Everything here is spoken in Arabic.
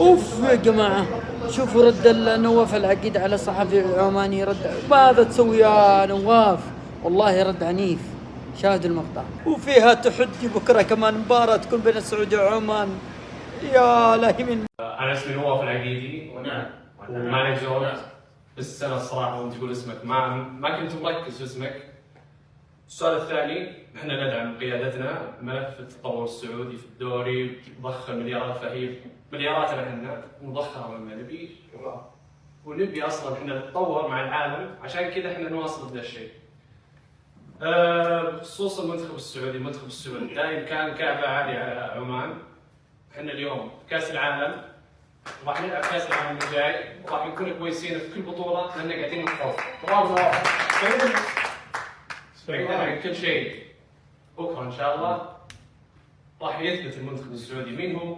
اوف يا جماعة، شوفوا رد نواف العقيد على الصحفي العماني، رد ماذا تسوي يا نواف؟ والله رد عنيف. شاهد المقطع. وفيها تحدي بكرة كمان مباراة تكون بين السعودية وعمان. يا لا من. انا اسمي نواف العقيدي ومانك زود. بس انا الصراحه وانت تقول اسمك ما كنت مركز في اسمك. السؤال الثاني، احنا ندعم قيادتنا ملف التطور السعودي في الدوري، ضخ المليارات، فهي ملياراتنا احنا نضخها لما نبي، ونبي اصلا احنا نتطور مع العالم، عشان كذا احنا نواصل ذا الشيء. بخصوص المنتخب السعودي دائما كان كعبه عاليه على عمان. احنا اليوم كاس العالم راح نلعب كاس العالم الجاي، وراح نكون كويسين في كل بطوله لان قاعدين نتطور. بعيدا عن كل شيء، بكره ان شاء الله راح يثبت المنتخب السعودي مين هو